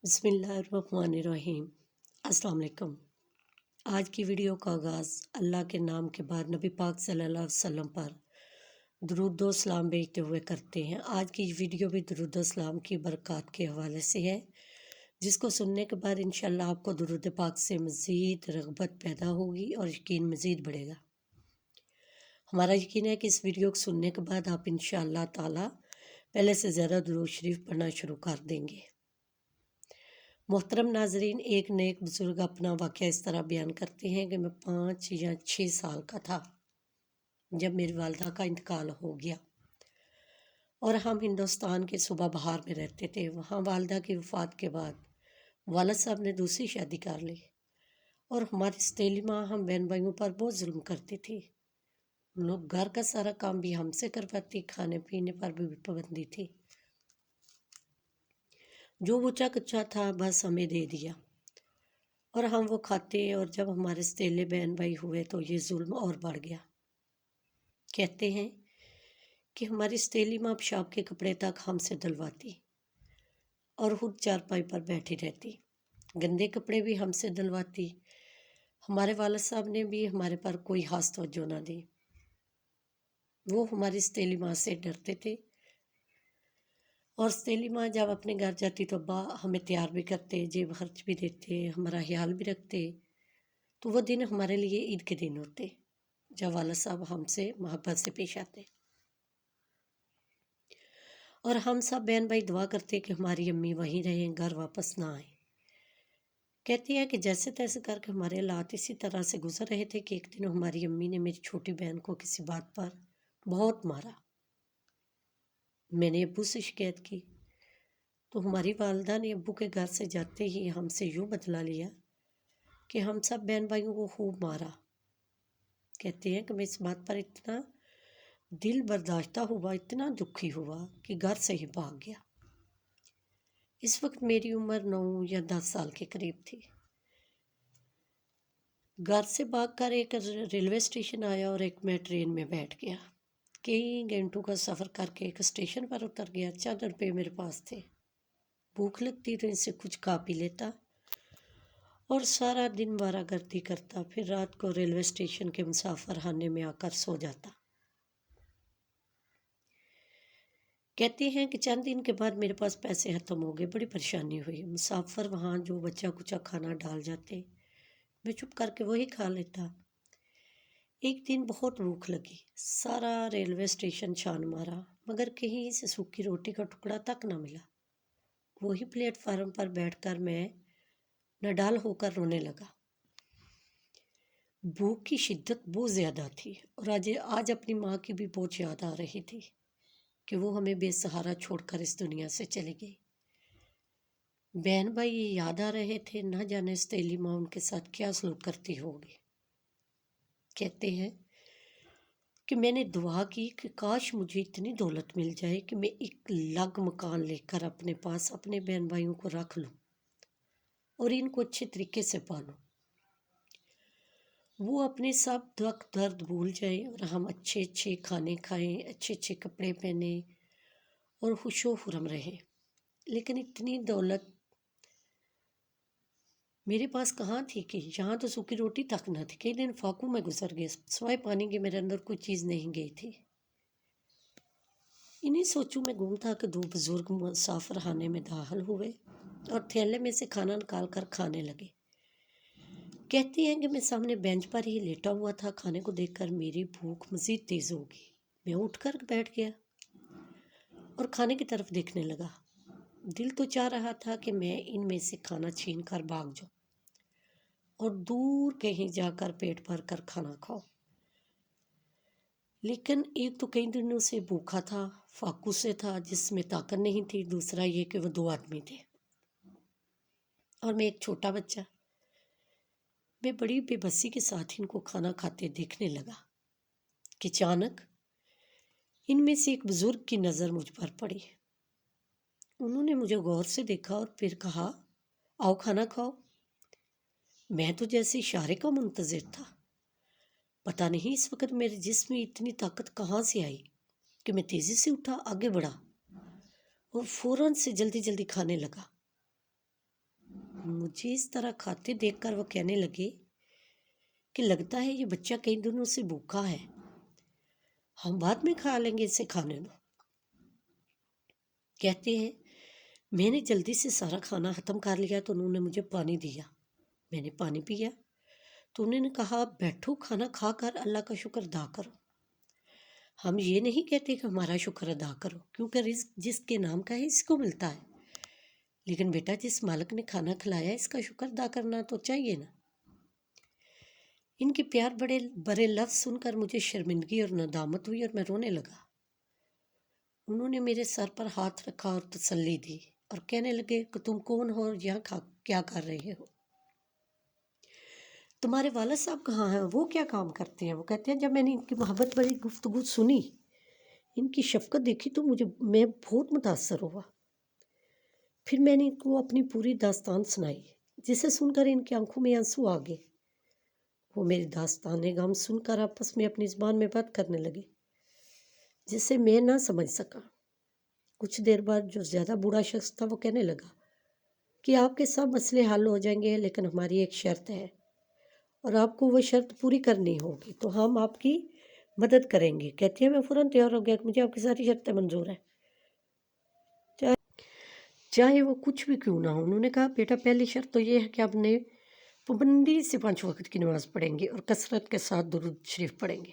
बिस्मिल्लाहिर्रहमानिर्रहीम। अस्सलाम वालेकुम। आज की वीडियो का आगाज़ अल्लाह के नाम के बाद नबी पाक सल्लल्लाहु अलैहि वसल्लम पर दुरूद व सलाम भेजते हुए करते हैं। आज की वीडियो भी दुरूद व सलाम की बरक़ात के हवाले से है, जिसको सुनने के बाद इंशाअल्लाह आपको दुरूद पाक से मज़ीद रग़बत पैदा होगी और यकीन मज़ीद बढ़ेगा। हमारा यकीन है कि इस वीडियो को सुनने के बाद आप इंशाअल्लाह ताला पहले से ज़्यादा दुरूद शरीफ पढ़ना शुरू कर देंगे। मोहतरम नाजरीन, एक नेक बुज़ुर्ग अपना वाक़या इस तरह बयान करते हैं कि मैं 5 या 6 साल का था जब मेरी वालिदा का इंतकाल हो गया और हम हिंदुस्तान के सूबा बहार में रहते थे। वहाँ वालिदा की वफ़ात के बाद वालिद साहब ने दूसरी शादी कर ली और हमारी सतीली माँ हम बहन भाइयों पर बहुत जुल्म करती थी। लोग घर का सारा काम भी हमसे करवाती, खाने पीने पर भी पाबंदी थी। जो बचा कच्चा था बस हमें दे दिया और हम वो खाते। और जब हमारे सतीले बहन भाई हुए तो ये जुल्म और बढ़ गया। कहते हैं कि हमारी सतीली माँ पेशाब के कपड़े तक हमसे धुलवाती और खुद चारपाई पर बैठी रहती। गंदे कपड़े भी हमसे धुलवाती। हमारे वालिद साहब ने भी हमारे पर कोई खास तवज्जो ना दी। वो हमारी सतीली माँ से डरते थे और सतीली माँ जब अपने घर जाती तो अब्बा हमें तैयार भी करते, जेब खर्च भी देते, हमारा ख्याल भी रखते। तो वो दिन हमारे लिए ईद के दिन होते जब वालिद साहब हमसे मोहब्बत से पेश आते और हम सब बहन भाई दुआ करते कि हमारी अम्मी वहीं रहें, घर वापस ना आए। कहती है कि जैसे तैसे करके हमारे हालात इसी तरह से गुजर रहे थे कि एक दिन हमारी अम्मी ने मेरी छोटी बहन को किसी बात पर बहुत मारा। मैंने अब्बू से शिकायत की तो हमारी वालिदा ने अब्बू के घर से जाते ही हमसे यूँ बदला लिया कि हम सब बहन भाइयों को खूब मारा। कहते हैं कि मैं इस बात पर इतना दिल बर्दाश्ता हुआ, इतना दुखी हुआ कि घर से ही भाग गया। इस वक्त मेरी उम्र 9 या 10 साल के करीब थी। घर से भागकर एक रेलवे स्टेशन आया और एक मैं ट्रेन में बैठ गया। कई घंटों का सफ़र करके एक स्टेशन पर उतर गया। चंद रुपये मेरे पास थे। भूख लगती तो इनसे कुछ खा पी लेता और सारा दिन वारागर्दी करता, फिर रात को रेलवे स्टेशन के मुसाफिर खाने में आकर सो जाता। कहते हैं कि चंद दिन के बाद मेरे पास पैसे ख़त्म हो गए। बड़ी परेशानी हुई। मुसाफिर वहाँ जो बचा कुचा खाना डाल जाते, मैं चुप करके वही खा लेता। एक दिन बहुत भूख लगी। सारा रेलवे स्टेशन छान मारा मगर कहीं से सूखी रोटी का टुकड़ा तक न मिला। वही प्लेटफार्म पर बैठकर मैं नडाल होकर रोने लगा। भूख की शिद्दत बहुत ज़्यादा थी और आज अपनी माँ की भी बहुत याद आ रही थी कि वो हमें बेसहारा छोड़कर इस दुनिया से चली गई। बहन भाई ये याद आ रहे थे, ना जाने सतीली माँ उनके साथ क्या सलूक करती होगी। कहते हैं कि मैंने दुआ की कि काश मुझे इतनी दौलत मिल जाए कि मैं एक अलग मकान लेकर अपने पास अपने बहन भाइयों को रख लूँ और इनको अच्छे तरीके से पालूँ। वो अपने सब दुख दर्द भूल जाए और हम अच्छे अच्छे खाने खाएं, अच्छे अच्छे कपड़े पहने और खुशो खुरम रहें। लेकिन इतनी दौलत मेरे पास कहाँ थी कि यहाँ तो सूखी रोटी तक न थी। कई दिन फाकू में गुजर गए, सिवाय पानी के मेरे अंदर कोई चीज़ नहीं गई थी। इन्हीं सोचों में गुम था कि 2 बुजुर्ग मुसाफिर खाने में दाखिल हुए और थैले में से खाना निकाल कर खाने लगे। कहती हैं कि मैं सामने बेंच पर ही लेटा हुआ था। खाने को देखकर मेरी भूख मज़ीद तेज़ हो गई। मैं उठकर बैठ गया और खाने की तरफ देखने लगा। दिल तो चाह रहा था कि मैं इनमें से खाना छीन कर भाग जाऊँ और दूर कहीं जाकर पेट भर कर खाना खाओ। लेकिन एक तो कई दिनों से भूखा था, फाकू से था जिसमें ताकत नहीं थी। दूसरा ये कि वो 2 आदमी थे और मैं एक छोटा बच्चा। मैं बड़ी बेबसी के साथ इनको खाना खाते देखने लगा कि अचानक इनमें से एक बुजुर्ग की नज़र मुझ पर पड़ी। उन्होंने मुझे गौर से देखा और फिर कहा, आओ खाना खाओ। मैं तो जैसे इशारे का मुंतज़िर था। पता नहीं इस वक्त मेरे जिस्म में इतनी ताकत कहाँ से आई कि मैं तेज़ी से उठा, आगे बढ़ा और फ़ौरन से जल्दी जल्दी खाने लगा। مجھے اس طرح کھاتے دیکھ کر وہ کہنے لگے کہ لگتا ہے یہ بچہ کئی دنوں سے بھوکا ہے، ہم بعد میں کھا لیں گے، اسے کھانے دو۔ کہتے ہیں میں نے جلدی سے سارا کھانا ختم کر لیا تو انہوں نے مجھے پانی دیا، میں نے پانی پیا تو انہوں نے کہا بیٹھو، کھانا کھا کر اللہ کا شکر ادا کرو۔ ہم یہ نہیں کہتے کہ ہمارا شکر ادا کرو، کیونکہ رزق جس کے نام کا ہے اس کو ملتا ہے، لیکن بیٹا جس مالک نے کھانا کھلایا اس کا شکر ادا کرنا تو چاہیے نا۔ ان کے پیار بڑے برے لفظ سن کر مجھے شرمندگی اور ندامت ہوئی اور میں رونے لگا۔ انہوں نے میرے سر پر ہاتھ رکھا اور تسلی دی اور کہنے لگے کہ تم کون ہو اور یہاں کیا کر رہے ہو؟ تمہارے والد صاحب کہاں ہیں؟ وہ کیا کام کرتے ہیں؟ وہ کہتے ہیں جب میں نے ان کی محبت بھری گفتگو سنی، ان کی شفقت دیکھی تو میں بہت متاثر ہوا۔ پھر میں نے ان کو اپنی پوری داستان سنائی، جسے سن کر ان کی آنکھوں میں آنسو آ گئے۔ وہ میری داستان غم سن کر آپس میں اپنی زبان میں بات کرنے لگے، جسے میں نہ سمجھ سکا۔ کچھ دیر بعد جو زیادہ بوڑھا شخص تھا وہ کہنے لگا کہ آپ کے سب مسئلے حل ہو جائیں گے، لیکن ہماری ایک شرط ہے اور آپ کو وہ شرط پوری کرنی ہوگی، تو ہم آپ کی مدد کریں گے۔ کہتی ہے میں فوراً تیار ہو گیا کہ مجھے آپ کی ساری شرطیں منظور ہیں، چاہے وہ کچھ بھی کیوں نہ ہو۔ انہوں نے کہا بیٹا پہلی شرط تو یہ ہے کہ آپ نے پابندی سے 5 وقت کی نماز پڑھیں گے اور کثرت کے ساتھ درود شریف پڑھیں گے۔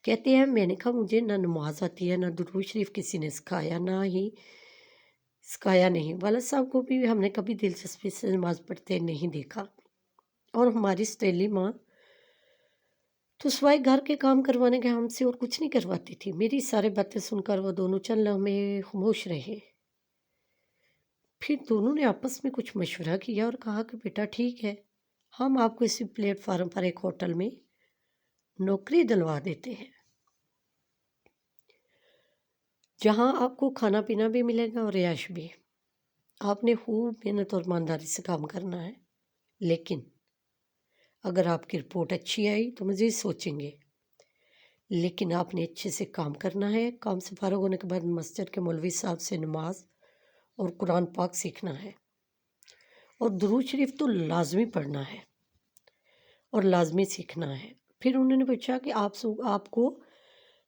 کہتے ہیں میں نے کہا مجھے نہ نماز آتی ہے، نہ درود شریف کسی نے سکھایا، نہیں۔ والد صاحب کو بھی ہم نے کبھی دلچسپی سے نماز پڑھتے نہیں دیکھا، اور ہماری ستیلی ماں تو سوائے گھر کے کام کروانے کے ہم سے اور کچھ نہیں کرواتی تھی۔ میری سارے باتیں سن کر وہ دونوں چند لمحے خاموش رہے۔ پھر دونوں نے آپس میں کچھ مشورہ کیا اور کہا کہ بیٹا ٹھیک ہے، ہم آپ کو اسی پلیٹ فارم پر ایک ہوٹل میں نوکری دلوا دیتے ہیں، جہاں آپ کو کھانا پینا بھی ملے گا اور رہائش بھی۔ آپ نے خوب محنت اور ایمانداری سے کام کرنا ہے، لیکن اگر آپ کی رپورٹ اچھی آئی تو مزید سوچیں گے، لیکن آپ نے اچھے سے کام کرنا ہے۔ کام سے فارغ ہونے کے بعد مسجد کے مولوی صاحب سے نماز اور قرآن پاک سیکھنا ہے، اور درود شریف تو لازمی پڑھنا ہے اور لازمی سیکھنا ہے۔ پھر انہوں نے پوچھا کہ آپ کو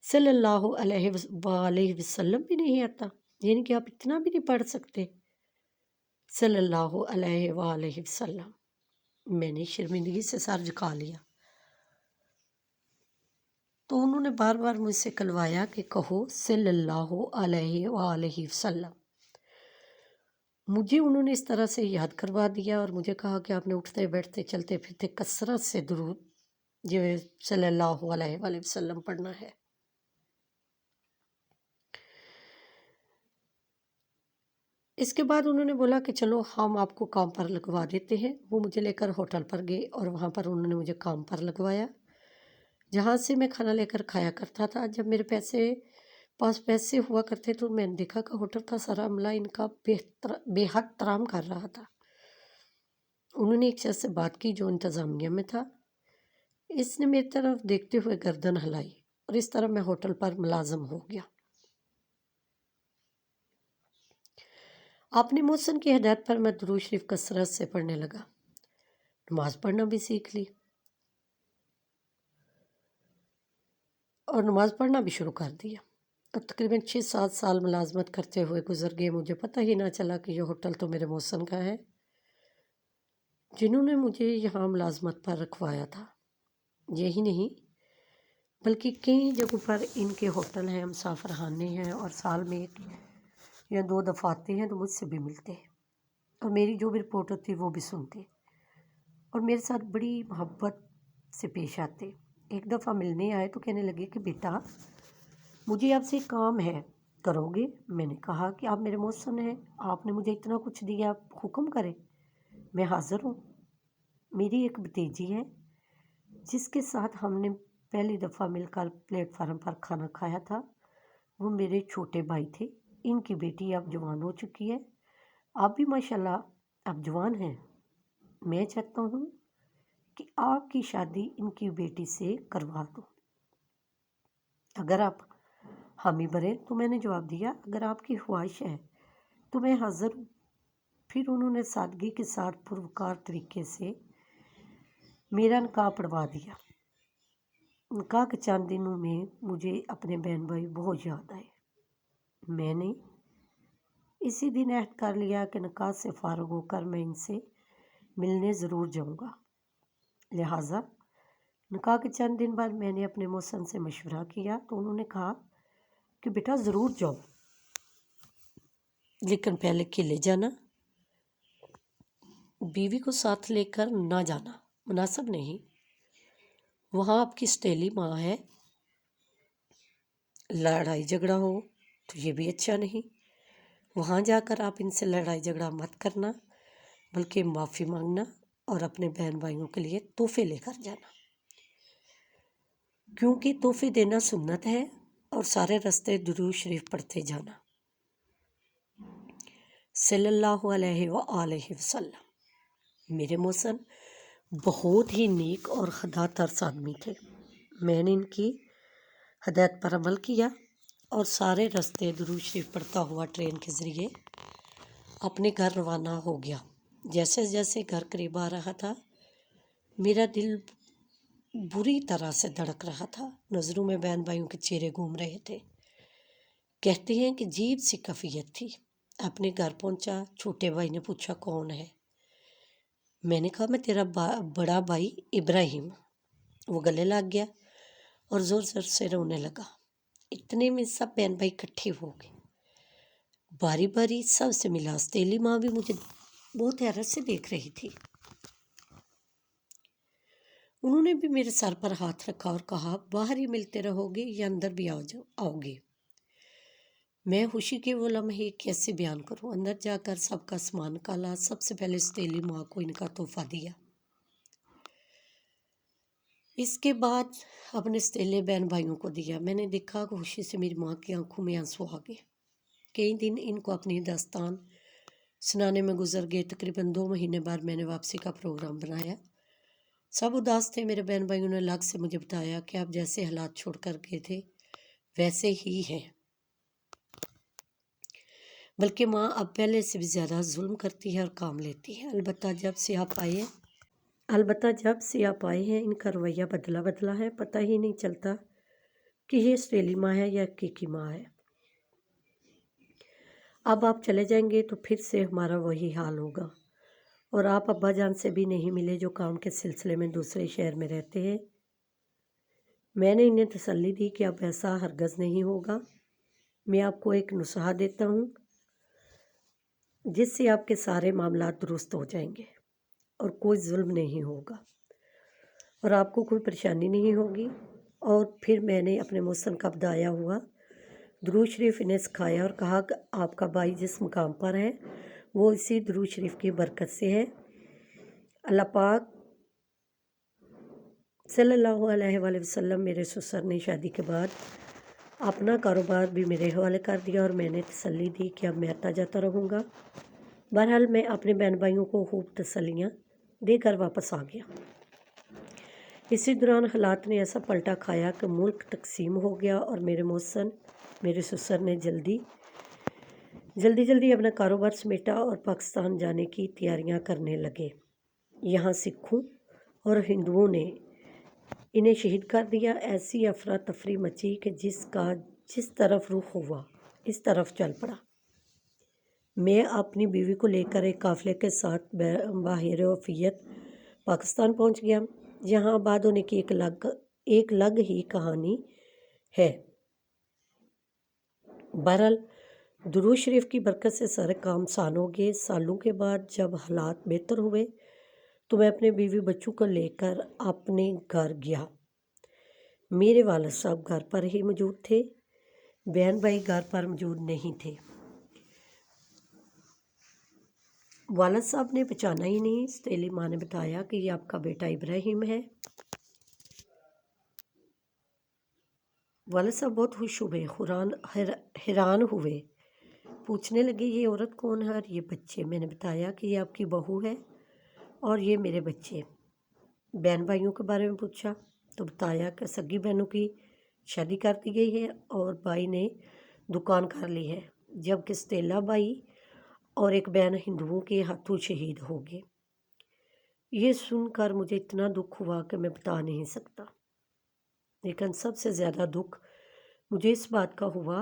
صلی اللہ علیہ وآلہ وسلم بھی نہیں آتا، یعنی کہ آپ اتنا بھی نہیں پڑھ سکتے؟ صلی اللہ علیہ وآلہ وسلم۔ میں نے شرمندگی سے سر جھکا لیا، تو انہوں نے بار بار مجھ سے کلوایا کہ کہو صلی اللہ علیہ وآلہ وسلم۔ مجھے انہوں نے اس طرح سے یاد کروا دیا اور مجھے کہا کہ آپ نے اٹھتے بیٹھتے چلتے پھرتے کثرت سے درود جو صلی اللہ علیہ وآلہ وسلم پڑھنا ہے۔ اس کے بعد انہوں نے بولا کہ چلو ہم آپ کو کام پر لگوا دیتے ہیں۔ وہ مجھے لے کر ہوٹل پر گئے اور وہاں پر انہوں نے مجھے کام پر لگوایا، جہاں سے میں کھانا لے کر کھایا کرتا تھا۔ جب میرے پاس پیسے ہوا کرتے تو میں نے دیکھا کہ ہوٹل کا سارا عملہ ان کا بے حد احترام کر رہا تھا۔ انہوں نے ایک شخص سے بات کی جو انتظامیہ میں تھا، اس نے میری طرف دیکھتے ہوئے گردن ہلائی اور اس طرح میں ہوٹل پر ملازم ہو گیا۔ اپنے محسن کی ہدایت پر میں درود شریف کثرت سے پڑھنے لگا، نماز پڑھنا بھی سیکھ لی اور نماز پڑھنا بھی شروع کر دیا، اور تقریباً 6-7 سال ملازمت کرتے ہوئے گزر گئے۔ مجھے پتہ ہی نہ چلا کہ یہ ہوٹل تو میرے محسن کا ہے، جنہوں نے مجھے یہاں ملازمت پر رکھوایا تھا۔ یہی نہیں بلکہ کئی جگہوں پر ان کے ہوٹل ہیں، مسافر خانے ہیں، اور سال میں 1 یا 2 دفعہ آتے ہیں تو مجھ سے بھی ملتے ہیں اور میری جو بھی رپورٹ ہوتی ہے وہ بھی سنتے اور میرے ساتھ بڑی محبت سے پیش آتے۔ ایک دفعہ ملنے آئے تو کہنے لگے کہ بیٹا مجھے آپ سے ایک کام ہے، کرو گے؟ میں نے کہا کہ آپ میرے محسن ہیں، آپ نے مجھے اتنا کچھ دیا، آپ حکم کریں، میں حاضر ہوں۔ میری ایک بھتیجی ہے جس کے ساتھ ہم نے پہلی دفعہ مل کر پلیٹ فارم پر کھانا کھایا تھا، وہ میرے چھوٹے بھائی تھے۔ ان کی بیٹی اب جوان ہو چکی ہے، آپ بھی ماشاءاللہ اب جوان ہیں۔ میں چاہتا ہوں کہ آپ کی شادی ان کی بیٹی سے کروا دو، اگر آپ حامی بھریں۔ تو میں نے جواب دیا اگر آپ کی خواہش ہے تو میں حاضر ہوں۔ फिर उन्होंने सादगी के साथ पुरवकार तरीके से मेरा निकाह पढ़वा दिया। निकाह के चंद दिनों में मुझे अपने बहन भाई बहुत याद आए। मैंने इसी दिन अहद कर लिया कि निकाह से फारग होकर मैं इनसे मिलने ज़रूर जाऊंगा। लिहाजा निकाह के चंद दिन बाद मैंने अपने मौसन से मशवरा किया तो उन्होंने कहा कि बेटा ज़रूर जाओ, लेकिन पहले अकेले जाना, बीवी को साथ लेकर ना जाना, मुनासिब नहीं। वहाँ आपकी सौतेली माँ है, लड़ाई झगड़ा हो तो ये भी अच्छा नहीं। वहाँ जाकर आप इनसे लड़ाई झगड़ा मत करना, बल्कि माफ़ी मांगना और अपने बहन भाइयों के लिए तोहफे लेकर जाना, क्योंकि तोहफे देना सुन्नत है। और सारे रास्ते दुरूद शरीफ पढ़ते जाना सल्लल्लाहु अलैहि वसल्लम। मेरे मौसन बहुत ही नेक और खुदातर्स आदमी थे। मैंने इनकी हदायत पर अमल किया और सारे रास्ते दुरूद शरीफ पढ़ता हुआ ट्रेन के ज़रिए अपने घर रवाना हो गया। जैसे जैसे घर करीब आ रहा था मेरा दिल बुरी तरह से धड़क रहा था। नज़रों में बहन भाइयों के चेहरे घूम रहे थे। कहते हैं कि अजीब सी कैफियत थी। अपने घर पहुंचा, छोटे भाई ने पूछा कौन है। मैंने कहा मैं तेरा बड़ा भाई इब्राहिम। वो गले लग गया और ज़ोर ज़ोर से रोने लगा। इतने में सब बहन भाई इकट्ठे हो गए। बारी बारी सबसे मिला। सौतेली माँ भी मुझे बहुत हैरत से देख रही थी। उन्होंने भी मेरे सर पर हाथ रखा और कहा बाहर ही मिलते रहोगे या अंदर भी आओगे। मैं खुशी के वो लम्हे कैसे बयान करूं। अंदर जाकर सबका सामान निकाला। सबसे पहले सौतेली माँ को इनका तोहफा दिया। इसके बाद अपने सौतेले बहन भाइयों को दिया। मैंने देखा कि खुशी से मेरी माँ की आंखों में आंसू आ गए। कई दिन इनको अपनी दास्तान सुनाने में गुजर गए। तकरीबन 2 महीने बाद मैंने वापसी का प्रोग्राम बनाया। सब उदास थे। मेरे बहन भाइयों ने अलग से मुझे बताया कि आप जैसे हालात छोड़ कर गए थे वैसे ही हैं, बल्कि माँ अब पहले से भी ज़्यादा जुल्म करती है और काम लेती है। अलबत्ता जब से आप आए हैं इनका रवैया बदला है। पता ही नहीं चलता कि ये सौतेली माँ है या हकीकी माँ है। अब आप चले जाएंगे तो फिर से हमारा वही हाल होगा। और आप अब्बा जान से भी नहीं मिले जो काम के सिलसिले में दूसरे शहर में रहते हैं। मैंने इन्हें तसल्ली दी कि अब ऐसा हरगज़ नहीं होगा। मैं आपको एक नुस्खा देता हूँ जिससे आपके सारे मामलात दुरुस्त हो जाएंगे और कोई जुल्म नहीं होगा और आपको कोई परेशानी नहीं होगी। और फिर मैंने अपने मौसन का बदाया हुआ दुरूद शरीफ इन्हें सिखाया और कहा कि आपका भाई जिस मुकाम पर है वो इसी दुरूद शरीफ की बरकत से है। अल्लाह पाक सल्लल्लाहु अलैहि वसल्लम मेरे ससुर ने शादी के बाद अपना कारोबार भी मेरे हवाले कर दिया और मैंने तसल्ली दी कि अब मैं आता जाता रहूँगा। बहरहाल मैं अपने बहन भाइयों को खूब तसल्लियाँ देकर वापस आ गया। इसी दौरान हालात ने ऐसा पलटा खाया कि मुल्क तकसीम हो गया और मेरे मौसन मेरे ससुर ने जल्दी अपना कारोबार समेटा और पाकिस्तान जाने की तैयारियां करने लगे। यहाँ सिखों और हिंदुओं ने इन्हें शहीद कर दिया। ऐसी अफरा तफरी मची कि जिस तरफ रुख हुआ इस तरफ चल पड़ा। मैं अपनी बीवी को लेकर एक काफ़िले के साथ बाहिर वफ़ियत पाकिस्तान पहुंच गया। यहाँ आबाद होने की एक अलग ही कहानी है। बहरहाल दुरूद शरीफ की बरकत से सारे काम आसान हो गए। सालों के बाद जब हालात बेहतर हुए तो मैं अपने बीवी बच्चों को लेकर अपने घर गया। मेरे वालिद साहब घर पर ही मौजूद थे, बहन भाई घर पर मौजूद नहीं थे। वालिद साहब ने पहचाना ही नहीं। सौतेली माँ ने बताया कि ये आपका बेटा इब्राहिम है। वालिद साहब बहुत खुश हुए, हैरान हुए, पूछने लगे ये औरत कौन है और ये बच्चे। मैंने बताया कि ये आपकी बहू है और ये मेरे बच्चे। बहन भाइयों के बारे में पूछा तो बताया कि सगी बहनों की शादी कर दी गई है और भाई ने दुकान कर ली है, जबकि सौतेला भाई اور ایک بہن ہندوؤں کے ہاتھوں شہید ہو گئے۔ یہ سن کر مجھے اتنا دکھ ہوا کہ میں بتا نہیں سکتا، لیکن سب سے زیادہ دکھ مجھے اس بات کا ہوا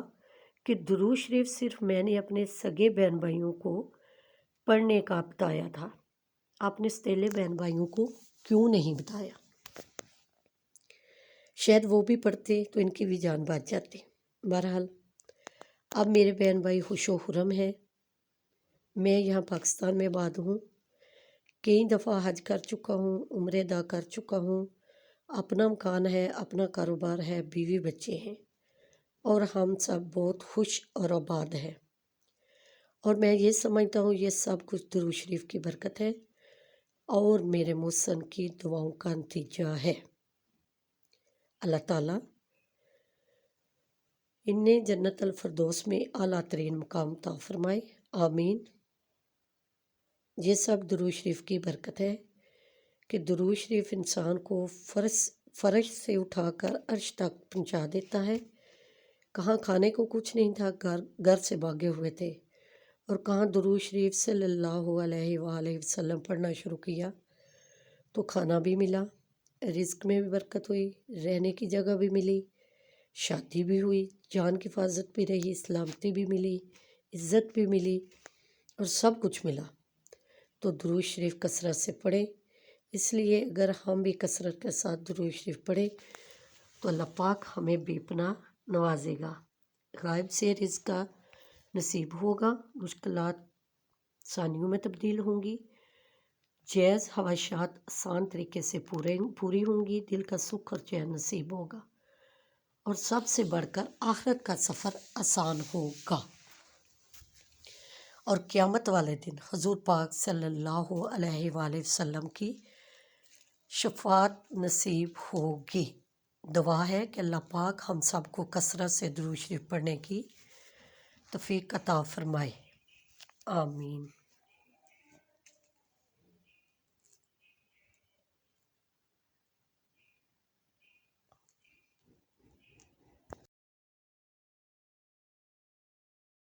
کہ درود شریف صرف میں نے اپنے سگے بہن بھائیوں کو پڑھنے کا بتایا تھا، آپ نے ستیلے بہن بھائیوں کو کیوں نہیں بتایا؟ شاید وہ بھی پڑھتے تو ان کی بھی جان بچ جاتی۔ بہرحال اب میرے بہن بھائی خوش و خرم ہیں، میں یہاں پاکستان میں آباد ہوں، کئی دفعہ حج کر چکا ہوں، عمرے ادا کر چکا ہوں، اپنا مکان ہے، اپنا کاروبار ہے، بیوی بچے ہیں، اور ہم سب بہت خوش اور آباد ہیں۔ اور میں یہ سمجھتا ہوں یہ سب کچھ درود شریف کی برکت ہے اور میرے محسن کی دعاؤں کا نتیجہ ہے۔ اللہ تعالیٰ انہیں جنت الفردوس میں اعلیٰ ترین مقام عطا فرمائے، آمین۔ یہ سب درود شریف کی برکت ہے کہ درود شریف انسان کو فرش سے اٹھا کر عرش تک پہنچا دیتا ہے۔ کہاں کھانے کو کچھ نہیں تھا، گھر سے بھاگے ہوئے تھے، اور کہاں درود شریف صلی اللہ علیہ وآلہ وسلم پڑھنا شروع کیا تو کھانا بھی ملا، رزق میں بھی برکت ہوئی، رہنے کی جگہ بھی ملی، شادی بھی ہوئی، جان کی حفاظت بھی رہی، سلامتی بھی ملی، عزت بھی ملی، اور سب کچھ ملا۔ تو درود شریف کثرت سے پڑھیں۔ اس لیے اگر ہم بھی کثرت کے ساتھ درود شریف پڑھیں تو اللہ پاک ہمیں بے پناہ نوازے گا، غائب سے رزق کا نصیب ہوگا، مشکلات آسانیوں میں تبدیل ہوں گی، جائز خواہشات آسان طریقے سے پوری ہوں گی، دل کا سکھ اور چین نصیب ہوگا، اور سب سے بڑھ کر آخرت کا سفر آسان ہوگا، اور قیامت والے دن حضور پاک صلی اللہ علیہ وآلہ وسلم کی شفاعت نصیب ہوگی۔ دعا ہے کہ اللہ پاک ہم سب کو کثرت سے درود شریف پڑھنے کی توفیق عطا فرمائے، آمین۔